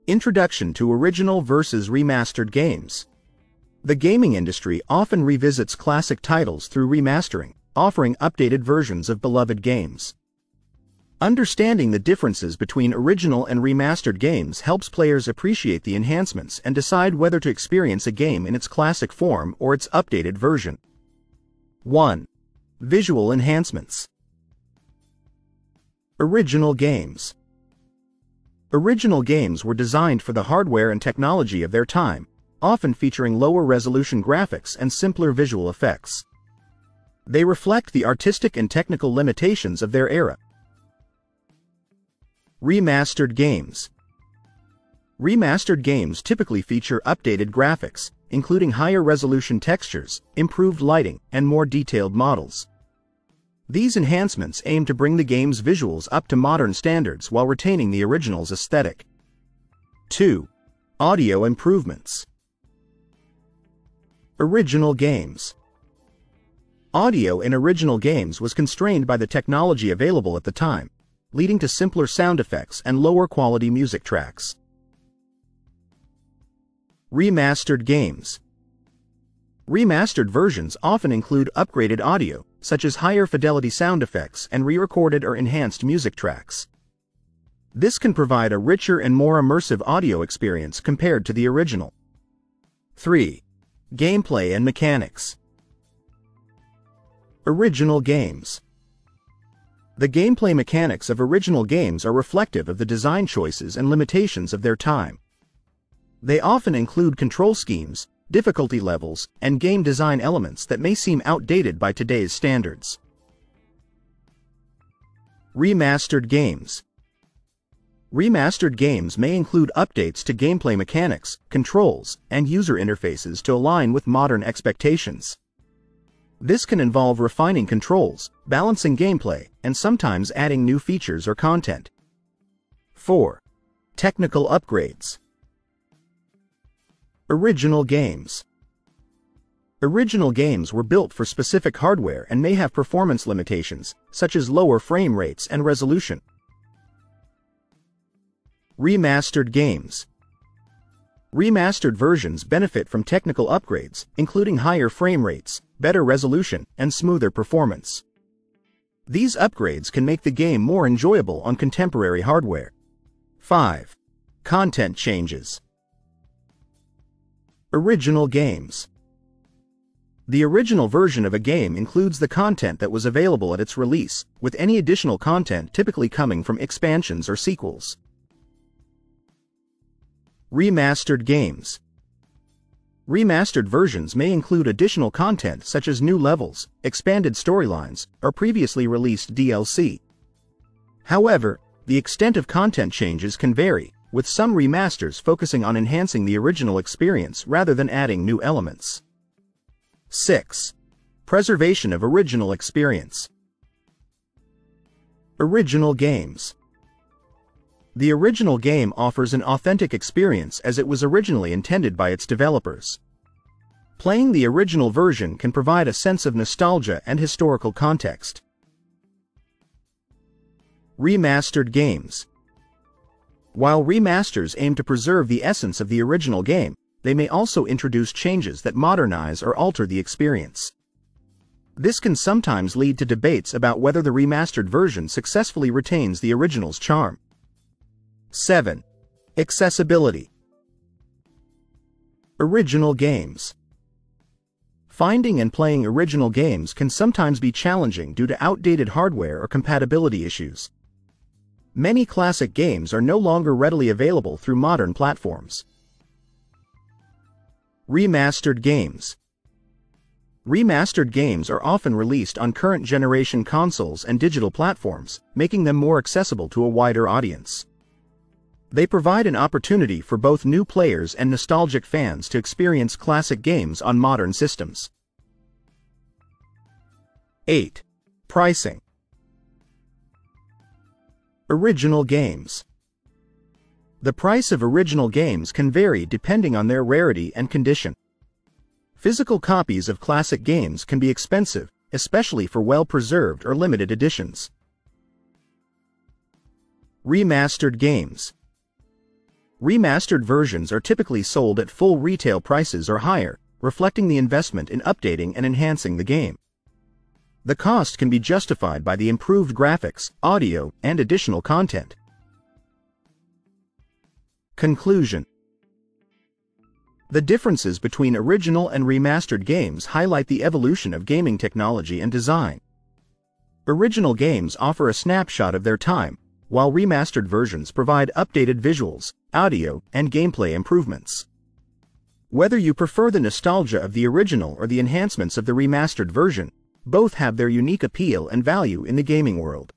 Introduction to original versus remastered games. The gaming industry often revisits classic titles through remastering, offering updated versions of beloved games. Understanding the differences between original and remastered games helps players appreciate the enhancements and decide whether to experience a game in its classic form or its updated version. 1. Visual enhancements. Original games. Original games were designed for the hardware and technology of their time, often featuring lower resolution graphics and simpler visual effects. They reflect the artistic and technical limitations of their era. Remastered games. Remastered games typically feature updated graphics, including higher resolution textures, improved lighting, and more detailed models. These enhancements aim to bring the game's visuals up to modern standards while retaining the original's aesthetic. 2. Audio improvements. Original games. Audio in original games was constrained by the technology available at the time, leading to simpler sound effects and lower quality music tracks. Remastered games. Remastered versions often include upgraded audio, such as higher fidelity sound effects and re-recorded or enhanced music tracks. This can provide a richer and more immersive audio experience compared to the original. 3. Gameplay and mechanics. Original games. The gameplay mechanics of original games are reflective of the design choices and limitations of their time. They often include control schemes, difficulty levels, and game design elements that may seem outdated by today's standards. Remastered games. Remastered games may include updates to gameplay mechanics, controls, and user interfaces to align with modern expectations. This can involve refining controls, balancing gameplay, and sometimes adding new features or content. 4. Technical upgrades. Original games. Original games were built for specific hardware and may have performance limitations, such as lower frame rates and resolution. Remastered games. Remastered versions benefit from technical upgrades, including higher frame rates, better resolution, and smoother performance. These upgrades can make the game more enjoyable on contemporary hardware. 5. Content changes. Original games. The original version of a game includes the content that was available at its release, with any additional content typically coming from expansions or sequels. Remastered games. Remastered versions may include additional content such as new levels, expanded storylines, or previously released DLC. However, the extent of content changes can vary, with some remasters focusing on enhancing the original experience rather than adding new elements. 6. Preservation of original experience. Original games. The original game offers an authentic experience as it was originally intended by its developers. Playing the original version can provide a sense of nostalgia and historical context. Remastered games. While remasters aim to preserve the essence of the original game, they may also introduce changes that modernize or alter the experience. This can sometimes lead to debates about whether the remastered version successfully retains the original's charm. 7. Accessibility. Original games. Finding and playing original games can sometimes be challenging due to outdated hardware or compatibility issues. Many classic games are no longer readily available through modern platforms. Remastered games. Remastered games are often released on current generation consoles and digital platforms, making them more accessible to a wider audience. They provide an opportunity for both new players and nostalgic fans to experience classic games on modern systems. 8. Pricing. Original games. The price of original games can vary depending on their rarity and condition. Physical copies of classic games can be expensive, especially for well-preserved or limited editions. Remastered games. Remastered versions are typically sold at full retail prices or higher, reflecting the investment in updating and enhancing the game. The cost can be justified by the improved graphics, audio, and additional content. Conclusion. The differences between original and remastered games highlight the evolution of gaming technology and design. Original games offer a snapshot of their time, while remastered versions provide updated visuals, audio, and gameplay improvements. Whether you prefer the nostalgia of the original or the enhancements of the remastered version, both have their unique appeal and value in the gaming world.